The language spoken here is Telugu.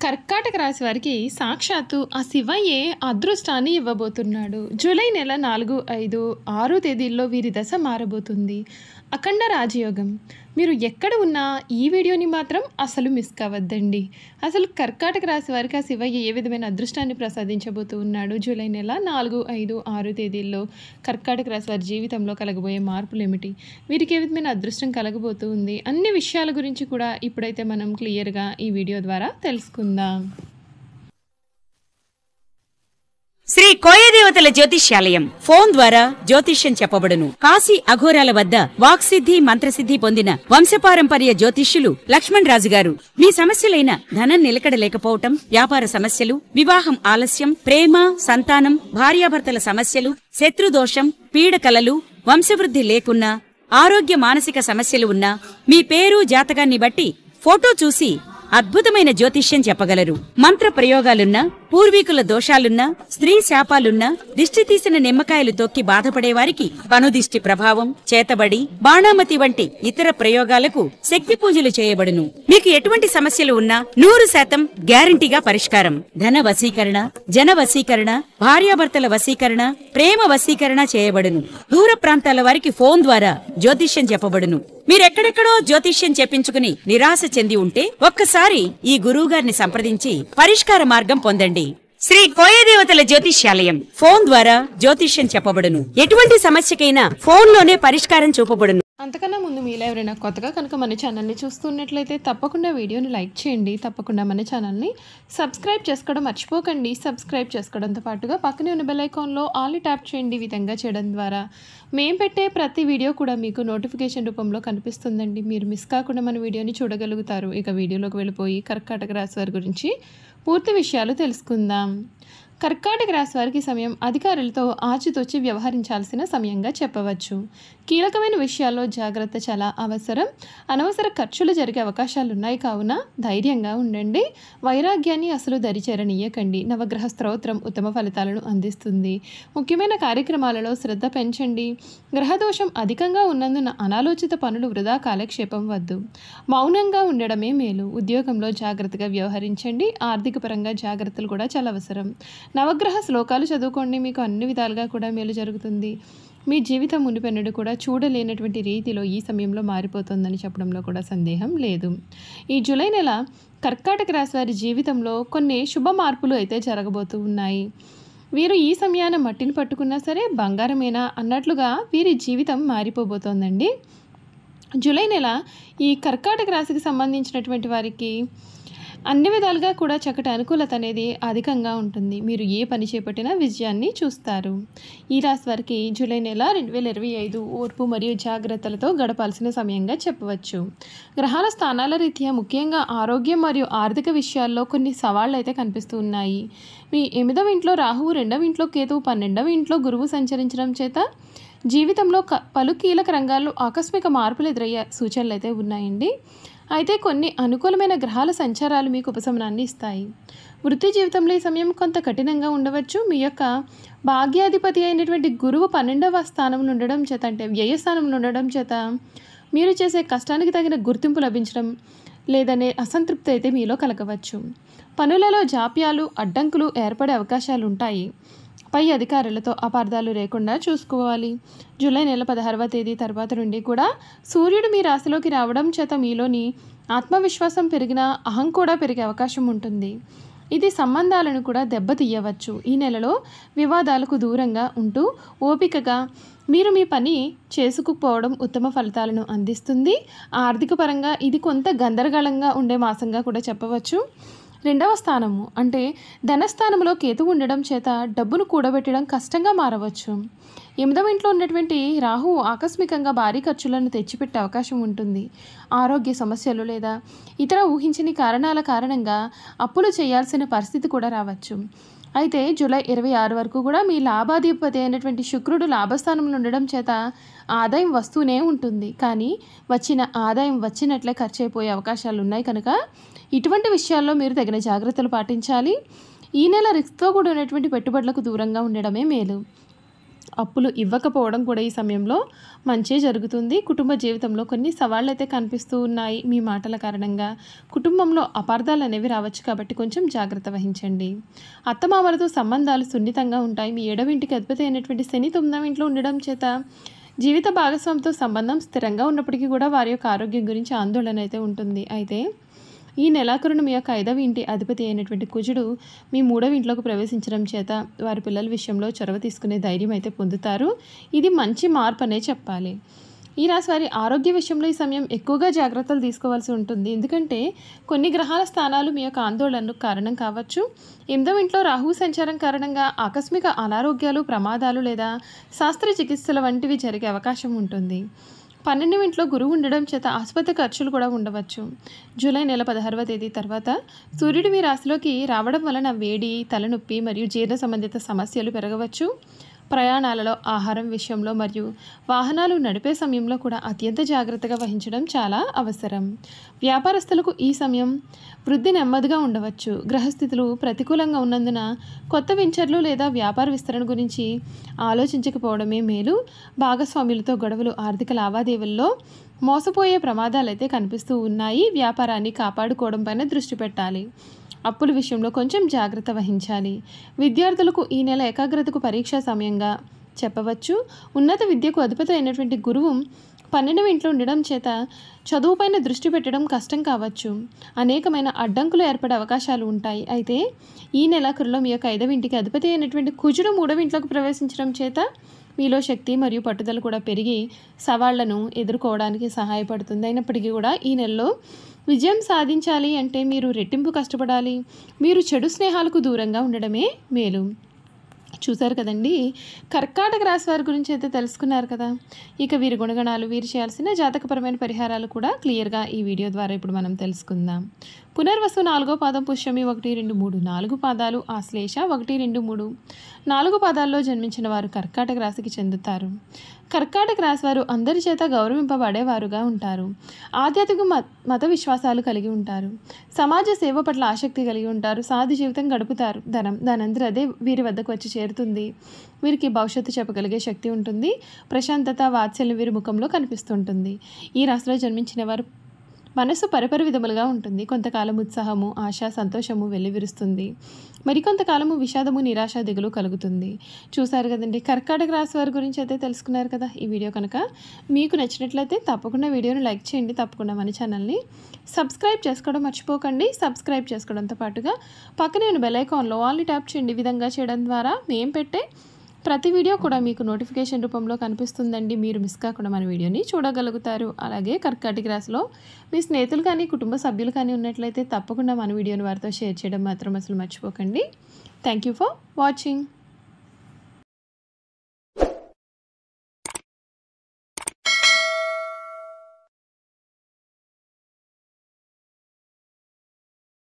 కర్కాటక రాశి వారికి సాక్షాత్తు ఆ శివయ్యే అదృష్టాన్ని ఇవ్వబోతున్నాడు. జూలై నెల 4, 5, 6 తేదీల్లో వీరి దశ మారబోతుంది. అఖండ రాజయోగం. మీరు ఎక్కడ ఉన్నా ఈ వీడియోని మాత్రం అసలు మిస్ కావద్దండి. అసలు కర్కాటక రాశి వారికి ఆ శివయ్య ఏ విధమైన అదృష్టాన్ని ప్రసాదించబోతూ ఉన్నాడు జూలై నెల 4, 5, 6 తేదీల్లో కర్కాటక రాశి వారి జీవితంలో కలగబోయే మార్పులు ఏమిటి, వీరికి ఏ విధమైన అదృష్టం కలగబోతూ ఉంది, అన్ని విషయాల గురించి కూడా ఇప్పుడైతే మనం క్లియర్గా ఈ వీడియో ద్వారా తెలుసుకుందాం. శ్రీ కోయదేవతల జ్యోతిష్యాలయం ఫోన్ ద్వారా జ్యోతిష్యం చెప్పబడును. కాశీ అఘోరాల వద్ద వాక్సిద్ధి మంత్రసిద్ధి పొందిన వంశపారంపర్య జ్యోతిష్యులు లక్ష్మణ్ రాజు గారు మీ సమస్యలైన ధనం నిలకడ లేకపోవటం, వ్యాపార సమస్యలు, వివాహం ఆలస్యం, ప్రేమ, సంతానం, భార్యాభర్తల సమస్యలు, శత్రుదోషం, పీడకలలు, వంశవృద్ధి లేకున్నా, ఆరోగ్య మానసిక సమస్యలు ఉన్నా మీ పేరు జాతకాన్ని బట్టి ఫోటో చూసి అద్భుతమైన జ్యోతిష్యం చెప్పగలరు. మంత్ర ప్రయోగాలున్నా, పూర్వీకుల దోషాలున్నా, స్త్రీ శాపాలున్నా, దిష్టి తీసిన నిమ్మకాయలు తొక్కి బాధపడేవారికి పనుదిష్టి ప్రభావం, చేతబడి, బాణామతి వంటి ఇతర ప్రయోగాలకు శక్తి పూజలు చేయబడును. మీకు ఎటువంటి సమస్యలు ఉన్నా 100% గ్యారంటీగా పరిష్కారం. ధన వశీకరణ, జన వశీకరణ, భార్యాభర్తల వశీకరణ, ప్రేమ వశీకరణ చేయబడును. దూర ప్రాంతాల వారికి ఫోన్ ద్వారా జ్యోతిష్యం చెప్పబడును. మీరెక్కడెక్కడో జ్యోతిష్యం చెప్పించుకుని నిరాశ చెంది ఉంటే ఒక్కసారి ఈ గురువుగారిని సంప్రదించి పరిష్కార మార్గం పొందండి. శ్రీ కోయదేవతల జ్యోతిష్యాలయం ఫోన్ ద్వారా జ్యోతిష్యం చెప్పబడును. ఎటువంటి సమస్యకైనా ఫోన్లోనే పరిష్కారం చూపబడును. అంతకన్నా ముందు మీలో ఎవరైనా కొత్తగా కనుక మన ఛానల్ని చూస్తున్నట్లయితే తప్పకుండా వీడియోని లైక్ చేయండి. తప్పకుండా మన ఛానల్ని సబ్స్క్రైబ్ చేసుకోవడం మర్చిపోకండి. సబ్స్క్రైబ్ చేసుకోవడంతో పాటుగా పక్కనే ఉన్న బెల్ ఐకాన్లో ఆల్ని ట్యాప్ చేయండి. ఈ విధంగా చేయడం ద్వారా మేము పెట్టే ప్రతి వీడియో కూడా మీకు నోటిఫికేషన్ రూపంలో కనిపిస్తుందండి. మీరు మిస్ కాకుండా మన వీడియోని చూడగలుగుతారు. ఇక వీడియోలోకి వెళ్ళిపోయి కర్కాటక రాశి వారి గురించి పూర్తి విషయాలు తెలుసుకుందాం. కర్కాటక రాశి వారికి సమయం అధికారులతో ఆచితూచి వ్యవహరించాల్సిన సమయంగా చెప్పవచ్చు. కీలకమైన విషయాల్లో జాగ్రత్త చాలా అవసరం. అనవసర ఖర్చులు జరిగే అవకాశాలు ఉన్నాయి కావున ధైర్యంగా ఉండండి. వైరాగ్యాన్ని అసలు దరిచేరనీయకండి. నవగ్రహ స్తోత్రం ఉత్తమ ఫలితాలను అందిస్తుంది. ముఖ్యమైన కార్యక్రమాలలో శ్రద్ధ పెంచండి. గ్రహదోషం అధికంగా ఉన్నందున అనాలోచిత పనులు వృధా కాలక్షేపం వద్దు. మౌనంగా ఉండడమే మేలు. ఉద్యోగంలో జాగ్రత్తగా వ్యవహరించండి. ఆర్థిక పరంగా జాగ్రత్తలు కూడా చాలా అవసరం. నవగ్రహ శ్లోకాలు చదువుకోండి. మీకు అన్ని విధాలుగా కూడా మేలు జరుగుతుంది. మీ జీవితం మునిపెన్నడు కూడా చూడలేనటువంటి రీతిలో ఈ సమయంలో మారిపోతుందని చెప్పడంలో కూడా సందేహం లేదు. ఈ జూలై నెల కర్కాటక రాశి వారి జీవితంలో కొన్ని శుభ మార్పులు అయితే జరగబోతూ ఉన్నాయి. వీరు ఈ సమయాన మట్టిని పట్టుకున్నా సరే బంగారమేనా అన్నట్లుగా వీరి జీవితం మారిపోబోతోందండి. జూలై నెల ఈ కర్కాటక రాశికి సంబంధించినటువంటి వారికి అన్ని విధాలుగా కూడా చక్కటి అనుకూలత అనేది అధికంగా ఉంటుంది. మీరు ఏ పని చేపట్టినా విజయాన్ని చూస్తారు. ఈ రాశి వారికి జూలై నెల 2025 ఓర్పు మరియు జాగ్రత్తలతో గడపాల్సిన సమయంగా చెప్పవచ్చు. గ్రహాల స్థానాల రీత్యా ముఖ్యంగా ఆరోగ్యం మరియు ఆర్థిక విషయాల్లో కొన్ని సవాళ్లు అయితే కనిపిస్తూ ఉన్నాయి. మీ 8వ ఇంట్లో రాహువు, 2వ ఇంట్లో కేతువు, 12వ ఇంట్లో గురువు సంచరించడం చేత జీవితంలో పలు కీలక రంగాల్లో ఆకస్మిక మార్పులు ఎదురయ్యే సూచనలు అయితే ఉన్నాయండి. అయితే కొన్ని అనుకూలమైన గ్రహాల సంచారాలు మీకు ఉపశమనాన్ని ఇస్తాయి. వృత్తి జీవితంలో ఈ సమయం కొంత కఠినంగా ఉండవచ్చు. మీ యొక్క భాగ్యాధిపతి అయినటువంటి గురువు 12వ స్థానంలో ఉండడం చేత, అంటే వ్యయస్థానంలో ఉండడం చేత మీరు చేసే కష్టానికి తగిన గుర్తింపు లభించడం లేదనే అసంతృప్తి అయితే మీలో కలగవచ్చు. పనులలో జాప్యాలు, అడ్డంకులు ఏర్పడే అవకాశాలు ఉంటాయి. పై అధికారులతో అపార్థాలు లేకుండా చూసుకోవాలి. జూలై నెల 16వ తేదీ తర్వాత నుండి కూడా సూర్యుడు మీ రాశిలోకి రావడం చేత మీలోని ఆత్మవిశ్వాసం పెరిగిన అహం కూడా పెరిగే అవకాశం ఉంటుంది. ఇది సంబంధాలను కూడా దెబ్బతీయవచ్చు. ఈ నెలలో వివాదాలకు దూరంగా ఉంటూ ఓపికగా మీరు మీ పని చేసుకుపోవడం ఉత్తమ ఫలితాలను అందిస్తుంది. ఆర్థిక పరంగా ఇది కొంత గందరగోళంగా ఉండే మాసంగా కూడా చెప్పవచ్చు. 2వ స్థానము అంటే ధనస్థానంలో కేతువు ఉండడం చేత డబ్బును కూడబెట్టడం కష్టంగా మారవచ్చు. 8వ ఇంట్లో ఉన్నటువంటి రాహువు ఆకస్మికంగా భారీ ఖర్చులను తెచ్చిపెట్టే అవకాశం ఉంటుంది. ఆరోగ్య సమస్యలు లేదా ఇతర ఊహించని కారణాల కారణంగా అప్పులు చేయాల్సిన పరిస్థితి కూడా రావచ్చు. అయితే జూలై 26 వరకు కూడా మీ లాభాధిపతి అయినటువంటి శుక్రుడు లాభస్థానంలో ఉండడం చేత ఆదాయం వస్తూనే ఉంటుంది. కానీ వచ్చిన ఆదాయం వచ్చినట్లే ఖర్చు అయిపోయే అవకాశాలు ఉన్నాయి కనుక ఇటువంటి విషయాల్లో మీరు తగిన జాగ్రత్తలు పాటించాలి. ఈ నెల రిస్క్తో కూడినటువంటి పెట్టుబడులకు దూరంగా ఉండడమే మేలు. అప్పులు ఇవ్వకపోవడం కూడా ఈ సమయంలో మంచే జరుగుతుంది. కుటుంబ జీవితంలో కొన్ని సవాళ్ళు అయితే కనిపిస్తూ ఉన్నాయి. మీ మాటల కారణంగా కుటుంబంలో అపార్థాలు అనేవి రావచ్చు కాబట్టి కొంచెం జాగ్రత్త వహించండి. అత్తమామలతో సంబంధాలు సున్నితంగా ఉంటాయి. మీ 7వ ఇంటికి అధిపతి అయినటువంటి శని 9వ ఇంట్లో ఉండడం చేత జీవిత భాగస్వామితో సంబంధం స్థిరంగా ఉన్నప్పటికీ కూడా వారి యొక్క ఆరోగ్యం గురించి ఆందోళన అయితే ఉంటుంది. అయితే ఈ నెలాఖరున మీ యొక్క 5వ ఇంటి అధిపతి అయినటువంటి కుజుడు మీ 3వ ఇంట్లోకి ప్రవేశించడం చేత వారి పిల్లల విషయంలో చొరవ తీసుకునే ధైర్యం అయితే పొందుతారు. ఇది మంచి మార్పు అనే చెప్పాలి. ఈ రాశి వారి ఆరోగ్య విషయంలో ఈ సమయం ఎక్కువగా జాగ్రత్తలు తీసుకోవాల్సి ఉంటుంది. ఎందుకంటే కొన్ని గ్రహాల స్థానాలు మీ యొక్క ఆందోళనకు కారణం కావచ్చు. 8వ ఇంట్లో రాహువు సంచారం కారణంగా ఆకస్మిక అనారోగ్యాలు, ప్రమాదాలు లేదా శస్త్రచికిత్సల వంటివి జరిగే అవకాశం ఉంటుంది. 12వ ఇంట్లో గురువు ఉండడం చేత ఆసుపత్రి ఖర్చులు కూడా ఉండవచ్చు. జూలై నెల 16వ తేదీ తర్వాత సూర్యుడు మీ రాశిలోకి రావడం వలన వేడి, తలనొప్పి మరియు జీర్ణ సంబంధిత సమస్యలు పెరగవచ్చు. ప్రయాణాలలో, ఆహారం విషయంలో మరియు వాహనాలు నడిపే సమయంలో కూడా అత్యంత జాగ్రత్తగా వహించడం చాలా అవసరం. వ్యాపారస్తులకు ఈ సమయం వృద్ధి నెమ్మదిగా ఉండవచ్చు. గ్రహస్థితులు ప్రతికూలంగా ఉన్నందున కొత్త వెంచర్లు లేదా వ్యాపార విస్తరణ గురించి ఆలోచించకపోవడమే మేలు. భాగస్వాములతో గొడవలు, ఆర్థిక లావాదేవీల్లో మోసపోయే ప్రమాదాలు అయితే కనిపిస్తూ ఉన్నాయి. వ్యాపారాన్ని కాపాడుకోవడం పైన దృష్టి పెట్టాలి. అప్పుల విషయంలో కొంచెం జాగ్రత్త వహించాలి. విద్యార్థులకు ఈ నెల ఏకాగ్రతకు పరీక్షా సమయంగా చెప్పవచ్చు. ఉన్నత విద్యకు అధిపతి అయినటువంటి గురువు 12వ ఇంట్లో ఉండడం చేత చదువుపైన దృష్టి పెట్టడం కష్టం కావచ్చు. అనేకమైన అడ్డంకులు ఏర్పడే అవకాశాలు ఉంటాయి. అయితే ఈ నెలాఖరులో మీ యొక్క 5వ ఇంటికి అధిపతి అయినటువంటి కుజుడు 3వ ఇంట్లోకి ప్రవేశించడం చేత మీలో శక్తి మరియు పట్టుదల కూడా పెరిగి సవాళ్లను ఎదుర్కోవడానికి సహాయపడుతుంది. అయినప్పటికీ కూడా ఈ నెలలో విజయం సాధించాలి అంటే మీరు రెట్టింపు కష్టపడాలి. మీరు చెడు స్నేహాలకు దూరంగా ఉండడమే మేలు. చూశారు కదండి, కర్కాటక రాశి వారి గురించి అయితే తెలుసుకున్నారు కదా. ఇక వీరి గుణగణాలు, వీరు చేయాల్సిన జాతకపరమైన పరిహారాలు కూడా క్లియర్గా ఈ వీడియో ద్వారా ఇప్పుడు మనం తెలుసుకుందాం. పునర్వసు 4వ పాదం, పుష్యమి 1, 2, 3 4 పాదాలు, ఆశ్లేష 1, 2, 3 4 పాదాల్లో జన్మించిన వారు కర్కాటక రాశికి చెందుతారు. కర్కాటక రాశి వారు అందరి చేత గౌరవింపబడేవారుగా ఉంటారు. ఆధ్యాత్మిక మత విశ్వాసాలు కలిగి ఉంటారు. సమాజ సేవ పట్ల ఆసక్తి కలిగి ఉంటారు. సాధు జీవితం గడుపుతారు. దానందరూ అదే వీరి వద్దకు వచ్చి చేరుతుంది. వీరికి భవిష్యత్తు చెప్పగలిగే శక్తి ఉంటుంది. ప్రశాంతత, వాత్సల్యం వీరి ముఖంలో కనిపిస్తుంటుంది. ఈ రాశిలో జన్మించిన వారు మనసు పరిపరి విధములుగా ఉంటుంది. కొంతకాలం ఉత్సాహము, ఆశ, సంతోషము వెల్లివిరుస్తుంది. మరికొంతకాలము విషాదము, నిరాశ, దిగులు కలుగుతుంది. చూసారు కదండి, కర్కాటక రాశి వారి గురించి అయితే తెలుసుకున్నారు కదా. ఈ వీడియో కనుక మీకు నచ్చినట్లయితే తప్పకుండా వీడియోని లైక్ చేయండి. తప్పకుండా మన ఛానల్ని సబ్స్క్రైబ్ చేసుకోవడం మర్చిపోకండి. సబ్స్క్రైబ్ చేసుకోవడంతో పాటుగా పక్కనే ఉన్న బెల్ ఐకాన్లో ఆల్ని ట్యాప్ చేయండి. ఈ విధంగా చేయడం ద్వారా మేము పెట్టే ప్రతి వీడియో కూడా మీకు నోటిఫికేషన్ రూపంలో కనిపిస్తుందండి. మీరు మిస్ కాకుండా మన వీడియోని చూడగలుగుతారు. అలాగే కర్కాటక రాశిలో మీ స్నేహితులు కానీ, కుటుంబ సభ్యులు కానీ ఉన్నట్లయితే తప్పకుండా మన వీడియోని వారితో షేర్ చేయడం మాత్రం అసలు మర్చిపోకండి. Thank you for watching.